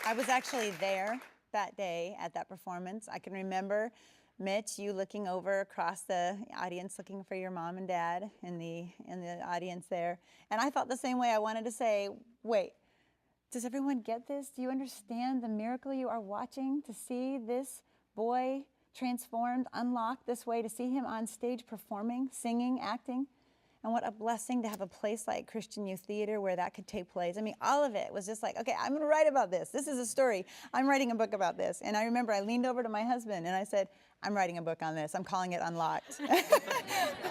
I was actually there that day at that performance. I can remember, Mitch, you looking over across the audience, looking for your mom and dad in the audience there. And I felt the same way. I wanted to say, wait, does everyone get this? Do you understand the miracle you are watching? To see this boy transformed, unlocked this way, to see him on stage performing, singing, acting. And what a blessing to have a place like Christian Youth Theater where that could take place. I mean, all of it was just like, okay, I'm going to write about this. This is a story. I'm writing a book about this. And I remember I leaned over to my husband and I said, I'm writing a book on this. I'm calling it Unlocked.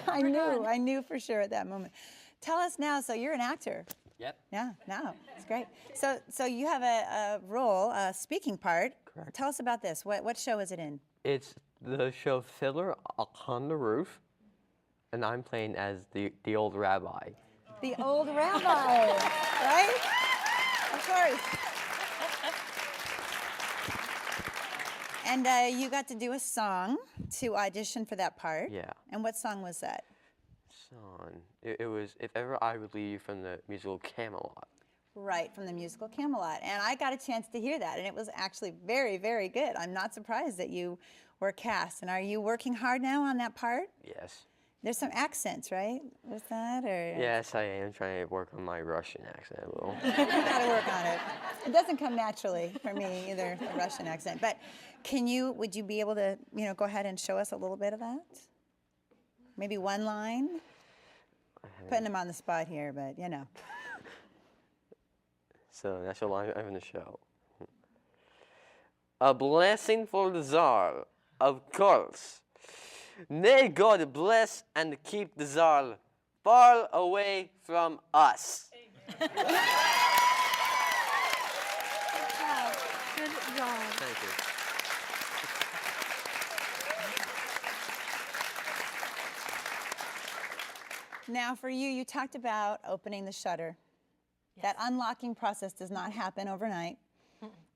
I knew for sure at that moment. Tell us now, so you're an actor. Yep. Yeah, no, it's great. So you have a role, a speaking part. Correct. Tell us about this. What show is it in? It's the show Fiddler on the Roof, and I'm playing as the old rabbi. The old rabbi, right? Of course. And you got to do a song to audition for that part. Yeah. And what song was that? It was If Ever I Would Leave from the musical Camelot. Right, from the musical Camelot. And I got a chance to hear that, and it was actually very, very good. I'm not surprised that you were cast. And are you working hard now on that part? Yes. There's some accents, right, with that? Or Yes, I am trying to work on my Russian accent a little. You gotta work on it. It doesn't come naturally for me either, the Russian accent. But would you be able to, go ahead and show us a little bit of that? Maybe one line? Putting him on the spot here, but So that's the line I'm going to show. A blessing for the Tsar, of course. May God bless and keep the Tsar far away from us. Good job. Thank you. Now for you talked about opening the shutter. Yes. That unlocking process does not happen overnight.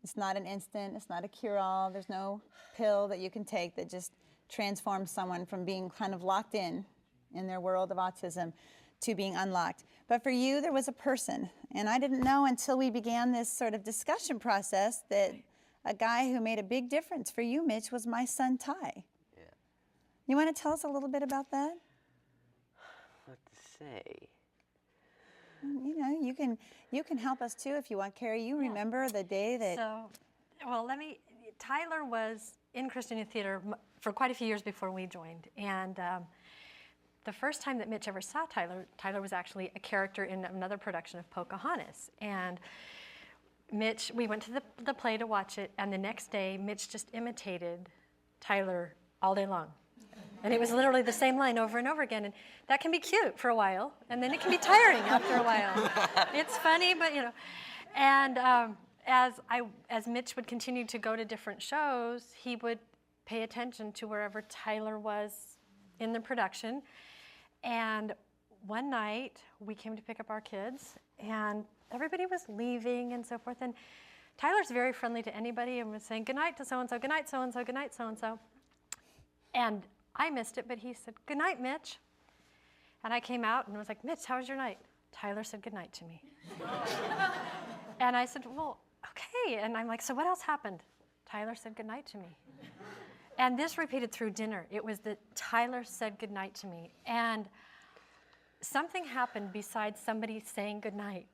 It's not an instant, it's not a cure-all. There's no pill that you can take that just transforms someone from being kind of locked in their world of autism to being unlocked. But for you, there was a person. And I didn't know until we began this sort of discussion process that a guy who made a big difference for you, Mitch, was my son, Ty. Yeah. You want to tell us a little bit about that? What to say? You can help us too if you want, Carrie. You remember the day that... Tyler was in Christian Youth Theater for quite a few years before we joined. And the first time that Mitch ever saw Tyler was actually a character in another production of Pocahontas. And Mitch, we went to the play to watch it, and the next day, Mitch just imitated Tyler all day long. And it was literally the same line over and over again. And that can be cute for a while, and then it can be tiring after a while. It's funny, but And as Mitch would continue to go to different shows, he would pay attention to wherever Tyler was in the production. And one night, we came to pick up our kids, and everybody was leaving and so forth. And Tyler's very friendly to anybody and was saying, good night to so-and-so, good night, so-and-so, good night, so-and-so. And I missed it, but he said, good night, Mitch. And I came out and was like, Mitch, how was your night? Tyler said good night to me. And I said, well, okay. And I'm like, so what else happened? Tyler said good night to me. And this repeated through dinner. It was that Tyler said good night to me. And something happened besides somebody saying good night.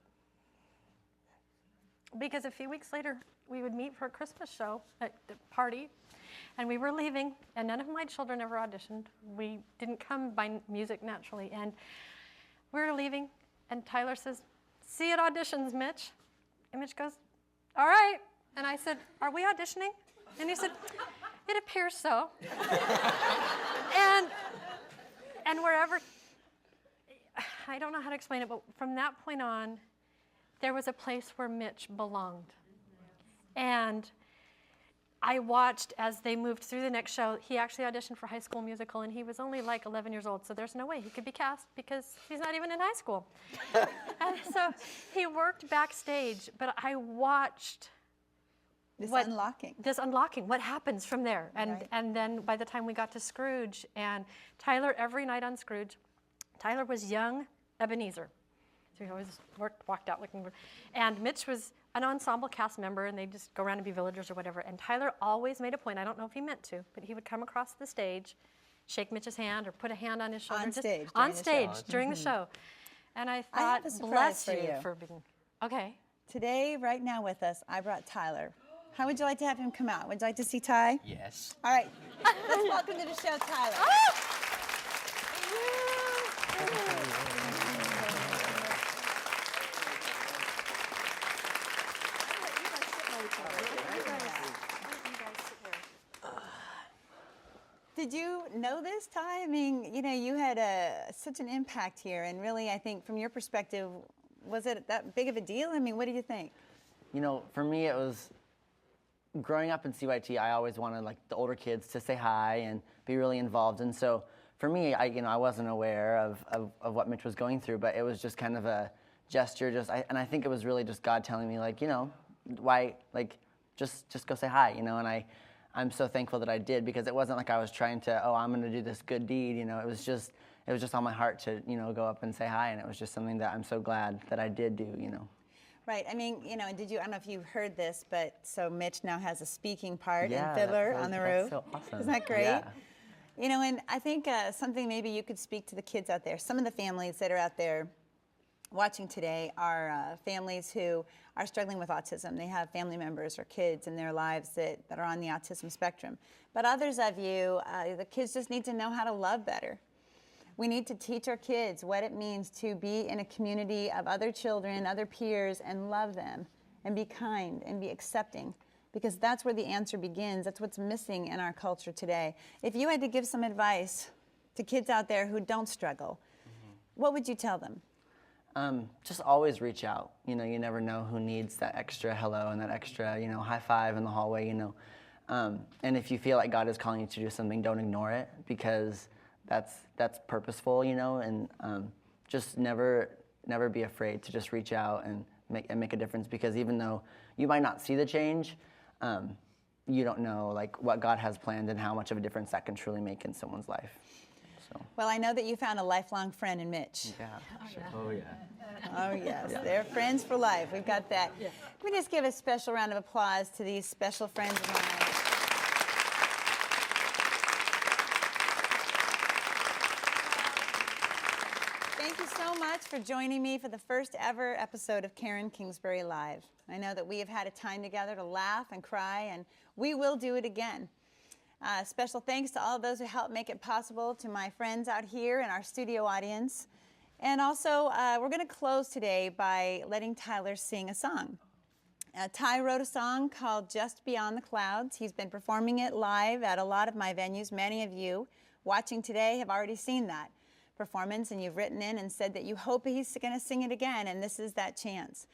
Because a few weeks later, we would meet for a Christmas show at the party. And we were leaving, and none of my children ever auditioned. We didn't come by music naturally. And we were leaving, and Tyler says, see you at auditions, Mitch. And Mitch goes, all right. And I said, are we auditioning? And he said, it appears so. and wherever, I don't know how to explain it, but from that point on, there was a place where Mitch belonged. And I watched as they moved through the next show. He actually auditioned for High School Musical, and he was only like 11 years old, so there's no way he could be cast because he's not even in high school. And so he worked backstage, but I watched this unlocking, what happens from there. And then by the time we got to Scrooge, and Tyler, every night on Scrooge, Tyler was young Ebenezer. So he always walked out looking. And Mitch was an ensemble cast member, and they'd just go around and be villagers or whatever. And Tyler always made a point, I don't know if he meant to, but he would come across the stage, shake Mitch's hand or put a hand on his shoulder. On stage during the show. And I I thought, have a surprise bless for you you. for being, okay. Today, right now with us, I brought Tyler. How would you like to have him come out? Would you like to see Ty? Yes. All right, let's welcome to the show, Tyler. Did you know this, Ty? I mean, you know, you had such an impact here, and really, I think from your perspective, was it that big of a deal? I mean, what do you think? You know, for me, it was growing up in CYT. I always wanted like the older kids to say hi and be really involved. And so for me, I wasn't aware of what Mitch was going through, but it was just kind of a gesture. And I think it was really just God telling me, like, you know, why, like, just go say hi, you know. And I'm so thankful that I did, because it wasn't like I was trying to, oh, I'm going to do this good deed, you know. It was just on my heart to, you know, go up and say hi, and it was just something that I'm so glad that I did do, you know. Right. I mean, you know, and I don't know if you heard this, but so Mitch now has a speaking part Yeah, in Fiddler on the Roof. that's so awesome. Isn't that great? Yeah. You know, and I think something maybe you could speak to the kids out there. Some of the families that are out there watching today are families who are struggling with autism. They have family members or kids in their lives that are on the autism spectrum. But others of you, the kids just need to know how to love better. We need to teach our kids what it means to be in a community of other children, other peers, and love them, and be kind, and be accepting, because that's where the answer begins. That's what's missing in our culture today. If you had to give some advice to kids out there who don't struggle, what would you tell them? Just always reach out. You know, you never know who needs that extra hello and that extra, you know, high five in the hallway, you know. And if you feel like God is calling you to do something, don't ignore it, because that's purposeful, you know. And just never be afraid to just reach out and make a difference, because even though you might not see the change, you don't know like what God has planned and how much of a difference that can truly make in someone's life. So. Well, I know that you found a lifelong friend in Mitch. Yeah. Sure. Oh, yeah. Oh, yes. They're friends for life. We've got that. Can we just give a special round of applause to these special friends of mine? Thank you so much for joining me for the first ever episode of Karen Kingsbury Live. I know that we have had a time together to laugh and cry, and we will do it again. Special thanks to all of those who helped make it possible, to my friends out here and our studio audience. And also, we're going to close today by letting Tyler sing a song. Ty wrote a song called Just Beyond the Clouds. He's been performing it live at a lot of my venues. Many of you watching today have already seen that performance, and you've written in and said that you hope he's going to sing it again, and this is that chance.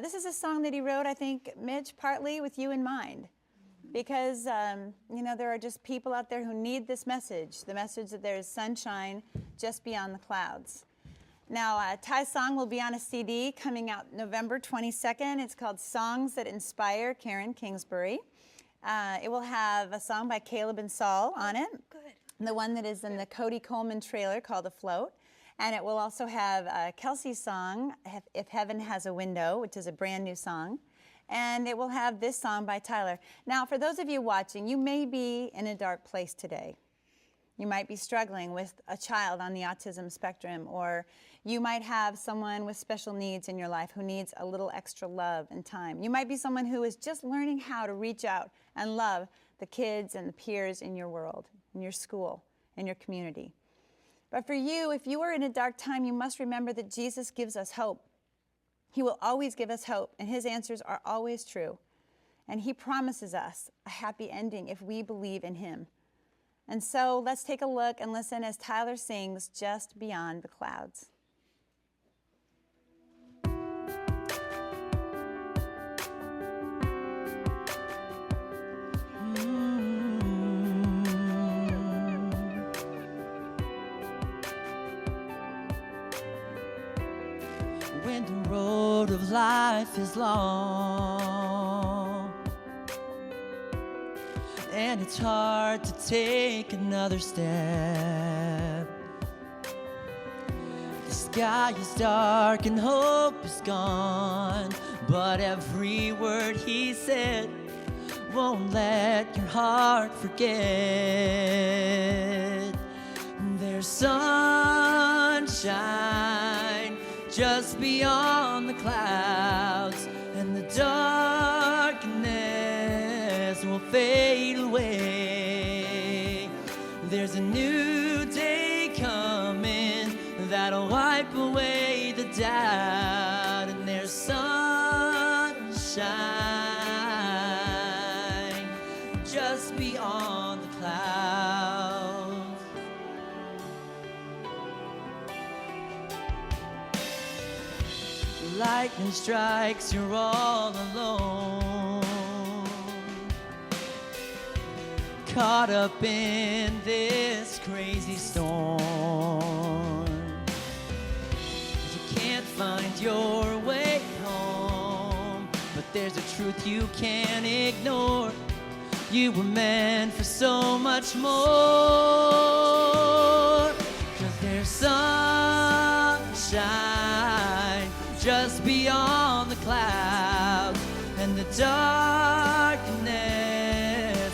This is a song that he wrote, I think, Mitch, partly with you in mind. Because, you know, there are just people out there who need this message, the message that there is sunshine just beyond the clouds. Now, Ty's song will be on a CD coming out November 22nd. It's called Songs That Inspire Karen Kingsbury. It will have a song by Caleb and Saul on it. Good. The one that is in the Cody Coleman trailer called Afloat. And it will also have Kelsey's song, If Heaven Has a Window, which is a brand new song. And it will have this song by Tyler. Now, for those of you watching, you may be in a dark place today. You might be struggling with a child on the autism spectrum, or you might have someone with special needs in your life who needs a little extra love and time. You might be someone who is just learning how to reach out and love the kids and the peers in your world, in your school, in your community. But for you, if you are in a dark time, you must remember that Jesus gives us hope. He will always give us hope, and his answers are always true. And he promises us a happy ending if we believe in him. And so let's take a look and listen as Tyler sings Just Beyond the Clouds. When the road of life is long and it's hard to take another step, the sky is dark and hope is gone, but every word he said won't let your heart forget. There's sunshine just beyond the clouds, and the darkness will fade away. There's a new day coming that'll wipe away the doubt, and there's sunshine just beyond the clouds. Lightning strikes, you're all alone, caught up in this crazy storm. You can't find your way home, but there's a truth you can't ignore. You were meant for so much more. 'Cause there's sunshine just beyond the clouds, and the darkness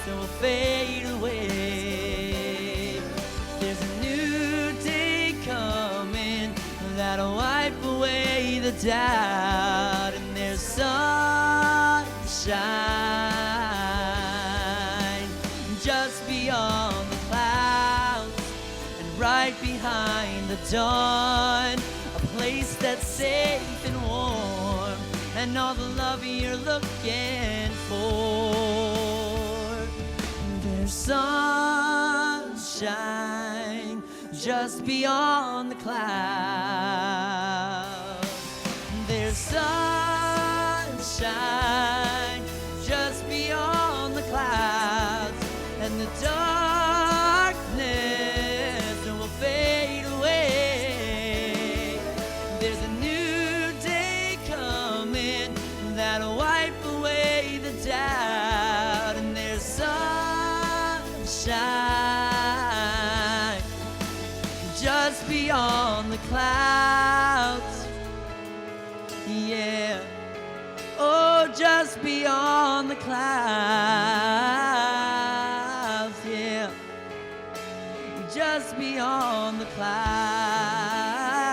will fade away. There's a new day coming that'll wipe away the doubt, and there's sunshine just beyond the clouds, and right behind the dawn, a place that's safe and warm, and all the love you're looking for. There's sunshine just beyond the clouds. There's sunshine just beyond the clouds, and the darkness will fade away. There's a new day coming that'll wipe away the doubt, and there's sunshine just beyond the clouds. Yeah, oh, just beyond the clouds. Yeah, just beyond the clouds.